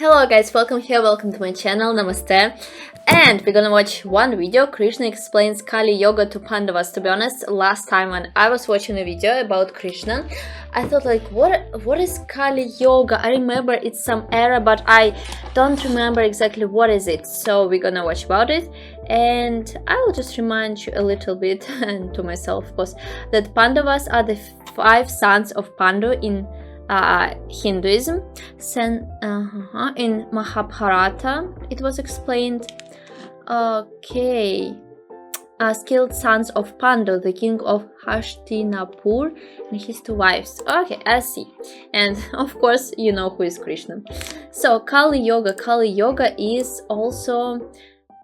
Hello guys, welcome to my channel, namaste. And we're gonna watch one video. Krishna explains Kali Yoga to Pandavas. To be honest, last time when I was watching a video about Krishna, I thought like, what is Kali Yoga? I remember it's some era, but I don't remember exactly what is it. So we're gonna watch about it, and I will just remind you a little bit, and to myself of course, that Pandavas are the 5 sons of Pandu in Hinduism. In Mahabharata it was explained. Okay. Skilled sons of Pandu, the king of Hastinapur, and his 2 wives. Okay, I see. And of course, you know who is Krishna. So Kali Yoga. Kali Yoga is also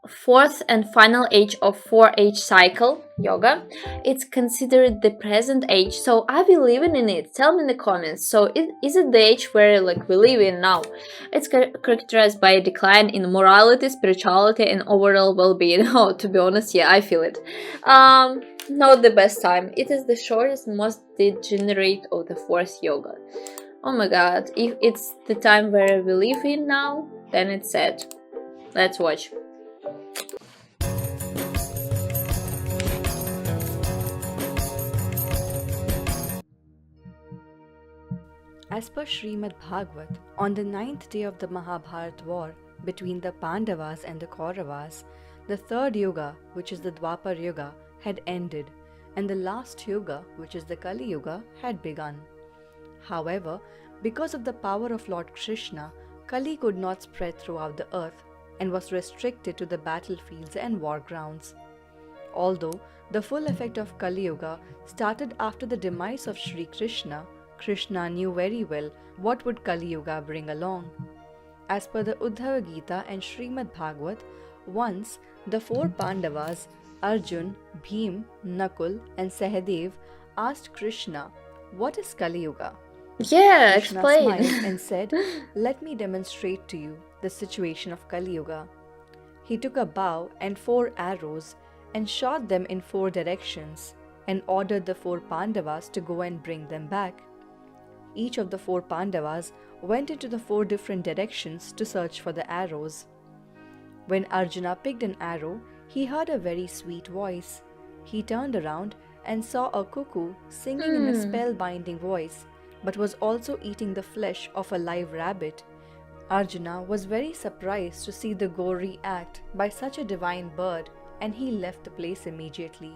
4th and final age of 4-age cycle yoga. It's considered the present age, so are we living in it? Tell me in the comments. So is it the age where like we live in now? It's characterized by a decline in morality, spirituality, and overall well-being. Oh, to be honest, yeah, I feel it. Not the best time. It is the shortest, most degenerate of the 4th yoga. Oh my god, if it's the time where we live in now, then it's sad. Let's watch. As per Srimad Bhagavad, on the 9th day of the Mahabharata war between the Pandavas and the Kauravas, the 3rd Yuga, which is the Dwapar Yuga, had ended, and the last Yuga, which is the Kali Yuga, had begun. However, because of the power of Lord Krishna, Kali could not spread throughout the earth and was restricted to the battlefields and war grounds. Although the full effect of Kali Yuga started after the demise of Sri Krishna, Krishna knew very well what would Kali Yuga bring along. As per the Uddhava Gita and Srimad Bhagavad, once the 4 Pandavas, Arjun, Bhim, Nakul and Sahadev, asked Krishna, "What is Kali Yuga?" Yeah, Krishna explain. smiled and said, "Let me demonstrate to you the situation of Kali Yuga." He took a bow and 4 arrows and shot them in 4 directions and ordered the 4 Pandavas to go and bring them back. Each of the 4 Pandavas went into the 4 different directions to search for the arrows. When Arjuna picked an arrow, he heard a very sweet voice. He turned around and saw a cuckoo singing in a spellbinding voice, but was also eating the flesh of a live rabbit. Arjuna was very surprised to see the gory act by such a divine bird, and he left the place immediately.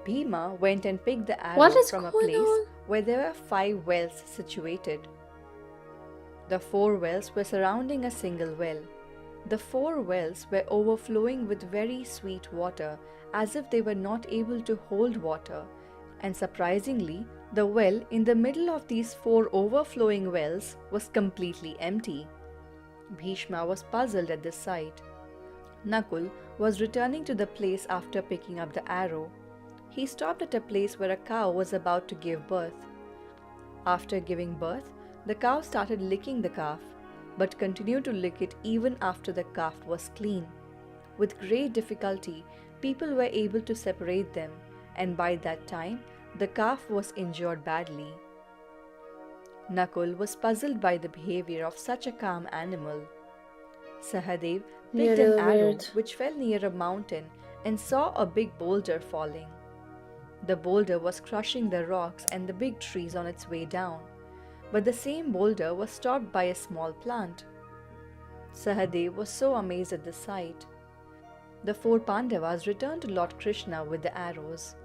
Bhima went and picked the arrow from a place where there were 5 wells situated. The 4 wells were surrounding a single well. The 4 wells were overflowing with very sweet water, as if they were not able to hold water, and surprisingly, the well in the middle of these 4 overflowing wells was completely empty. Bhishma was puzzled at this sight. Nakul was returning to the place after picking up the arrow. He stopped at a place where a cow was about to give birth. After giving birth, the cow started licking the calf, but continued to lick it even after the calf was clean. With great difficulty, people were able to separate them, and by that time, the calf was injured badly. Nakul was puzzled by the behavior of such a calm animal. Sahadev picked an arrow which fell near a mountain and saw a big boulder falling. The boulder was crushing the rocks and the big trees on its way down, but the same boulder was stopped by a small plant. Sahadev was so amazed at the sight. The 4 Pandavas returned to Lord Krishna with the arrows.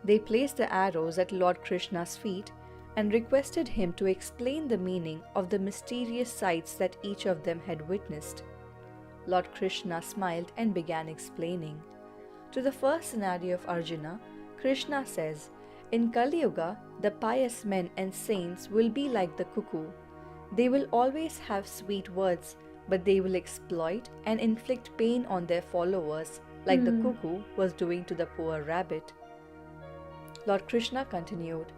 They placed the arrows at Lord Krishna's feet and requested him to explain the meaning of the mysterious sights that each of them had witnessed. Lord Krishna smiled and began explaining. To the first scenario of Arjuna, Krishna says, "In Kali Yuga, the pious men and saints will be like the cuckoo. They will always have sweet words, but they will exploit and inflict pain on their followers, like the cuckoo was doing to the poor rabbit." Lord Krishna continued.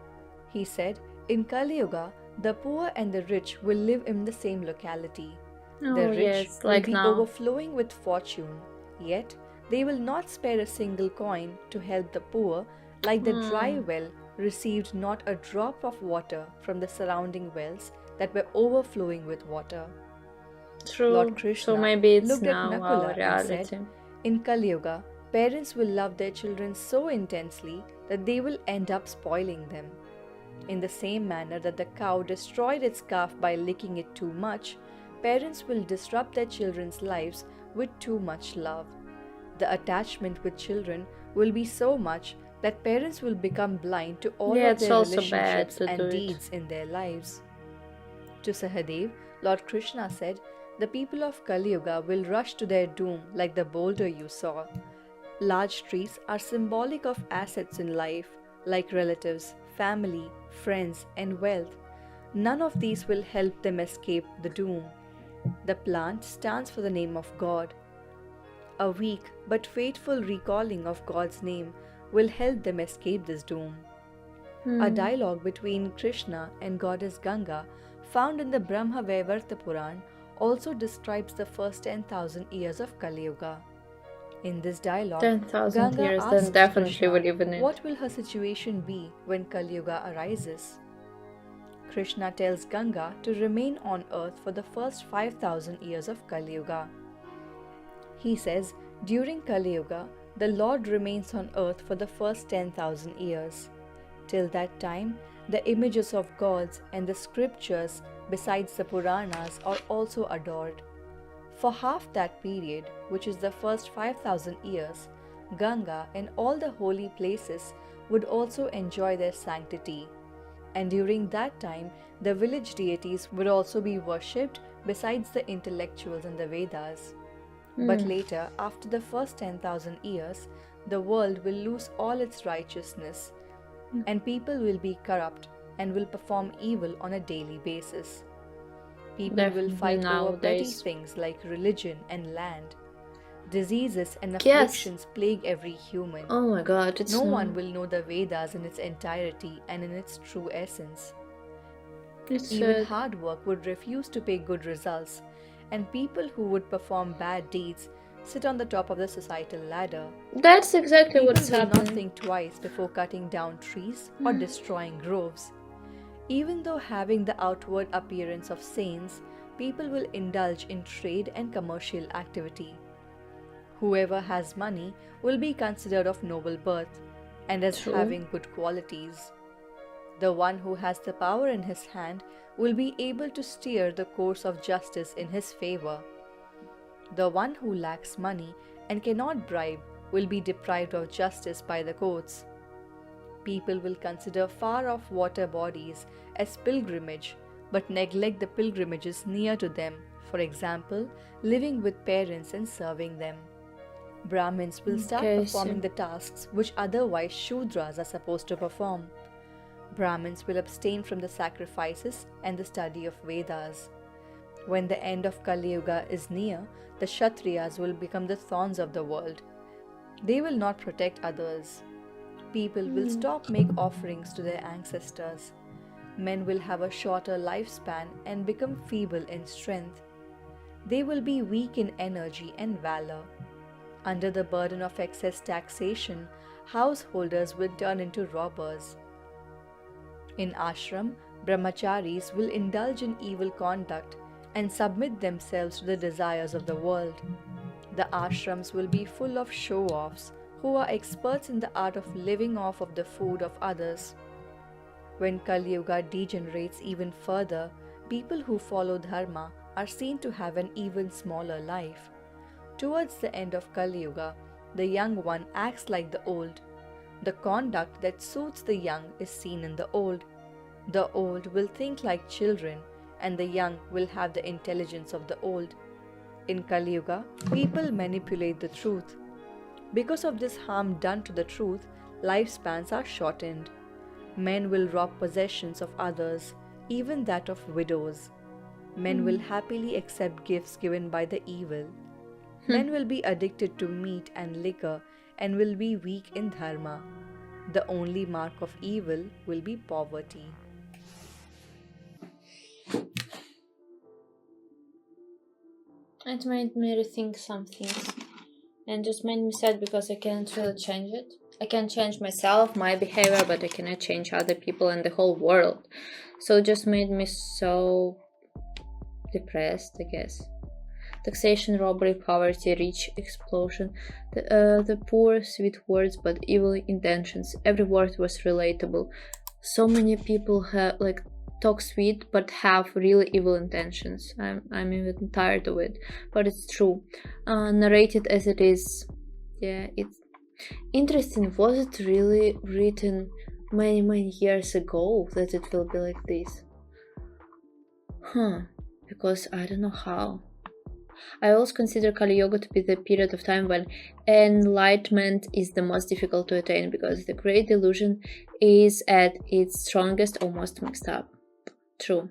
He said, "In Kali Yuga, the poor and the rich will live in the same locality. The rich will be overflowing with fortune, yet they will not spare a single coin to help the poor, like the dry well received not a drop of water from the surrounding wells that were overflowing with water. True. Lord Krishna So maybe it's looked at now Nakula our and reality. said, in Kali Yuga, parents will love their children so intensely that they will end up spoiling them. In the same manner that the cow destroyed its calf by licking it too much, parents will disrupt their children's lives with too much love. The attachment with children will be so much that parents will become blind to all of it's their also bad relationships to do and it. deeds in their lives. To Sahadev, Lord Krishna said, the people of Kali Yuga will rush to their doom like the boulder you saw. Large trees are symbolic of assets in life, like relatives, family, friends, and wealth. None of these will help them escape the doom. The plant stands for the name of God. A weak but faithful recalling of God's name will help them escape this doom. A dialogue between Krishna and goddess Ganga, found in the Brahma Vaivarta Puran, also describes the first 10,000 years of Kali Yuga. In this dialogue, 10,000 Ganga years, asks then definitely Krishna, will live in it. what will her situation be when Kali Yuga arises? Krishna tells Ganga to remain on earth for the first 5,000 years of Kali Yuga. He says, during Kali Yuga, the Lord remains on earth for the first 10,000 years. Till that time, the images of gods and the scriptures besides the Puranas are also adored. For half that period, which is the first 5,000 years, Ganga and all the holy places would also enjoy their sanctity. And during that time, the village deities would also be worshipped besides the intellectuals and the Vedas. But later, after the first 10,000 years, the world will lose all its righteousness, and people will be corrupt and will perform evil on a daily basis. People Definitely will fight over petty nowadays. things like religion and land. Diseases and Yes. afflictions plague every human. Oh my god, it's No one will know the Vedas in its entirety and in its true essence. It's Even sad. hard work would refuse to pay good results, and people who would perform bad deeds sit on the top of the societal ladder. That's exactly People what's will not happening. think twice before cutting down trees or destroying groves. Even though having the outward appearance of saints, people will indulge in trade and commercial activity. Whoever has money will be considered of noble birth and as True. having good qualities. The one who has the power in his hand will be able to steer the course of justice in his favor. The one who lacks money and cannot bribe will be deprived of justice by the courts. People will consider far-off water bodies as pilgrimage, but neglect the pilgrimages near to them, for example, living with parents and serving them. Brahmins will start Okay, performing the tasks which otherwise Shudras are supposed to perform. Brahmins will abstain from the sacrifices and the study of Vedas. When the end of Kali Yuga is near, the Kshatriyas will become the thorns of the world. They will not protect others. People will stop make offerings to their ancestors. Men will have a shorter lifespan and become feeble in strength. They will be weak in energy and valor. Under the burden of excess taxation, householders will turn into robbers. In ashram, brahmacharis will indulge in evil conduct and submit themselves to the desires of the world. The ashrams will be full of show-offs who are experts in the art of living off of the food of others. When Kali Yuga degenerates even further, people who follow dharma are seen to have an even smaller life. Towards the end of Kali Yuga, the young one acts like the old. The conduct that suits the young is seen in the old. The old will think like children, and the young will have the intelligence of the old. In Kali Yuga, people manipulate the truth. Because of this harm done to the truth, lifespans are shortened. Men will rob possessions of others, even that of widows. Men will happily accept gifts given by the evil. Men will be addicted to meat and liquor and will be weak in dharma. The only mark of evil will be poverty. It made me rethink some things and just made me sad because I can't really change it. I can change myself, my behavior, but I cannot change other people and the whole world. So it just made me so depressed, I guess. Taxation, robbery, poverty, rich, explosion. The poor, sweet words, but evil intentions. Every word was relatable. So many people have like talk sweet but have really evil intentions. I'm even tired of it, but it's true. Narrated as it is, yeah, it's interesting. Was it really written many years ago that it will be like this? Because I don't know how. I also consider Kali Yuga to be the period of time when enlightenment is the most difficult to attain, because the great delusion is at its strongest or most mixed up. True.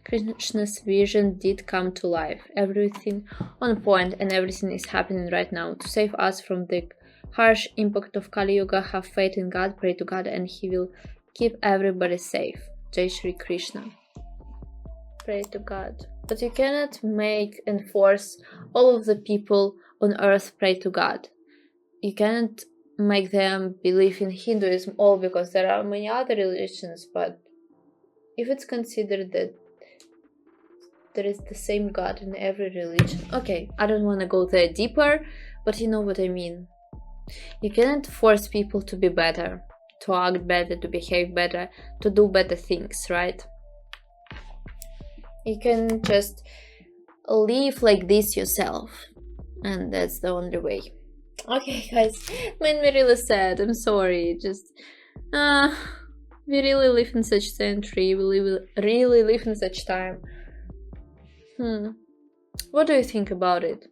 Krishna's vision did come to life. Everything on point and everything is happening right now. To save us from the harsh impact of Kali Yuga, have faith in God, pray to God, and He will keep everybody safe. Jai Shri Krishna. Pray to God. But you cannot make and force all of the people on earth pray to God. You cannot make them believe in Hinduism all, because there are many other religions, but if it's considered that there is the same God in every religion. Okay, I don't want to go there deeper, but you know what I mean. You cannot force people to be better, to act better, to behave better, to do better things, right? You can just live like this yourself, and that's the only way. Okay, guys, made me really sad. I'm sorry. Just, we really live in such century. We really live in such time. What do you think about it?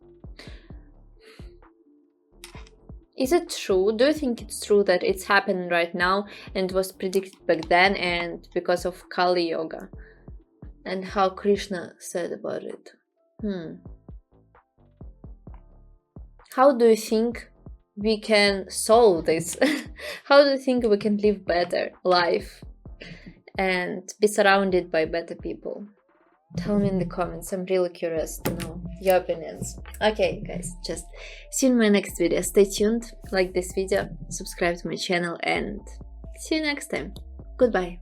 Is it true? Do you think it's true that it's happening right now and was predicted back then, and because of Kali Yuga? And how Krishna said about it. How do you think we can solve this? How do you think we can live better life and be surrounded by better people? Tell me in the comments. I'm really curious to know your opinions. Okay, guys, just see you in my next video. Stay tuned, like this video, subscribe to my channel, and see you next time. Goodbye.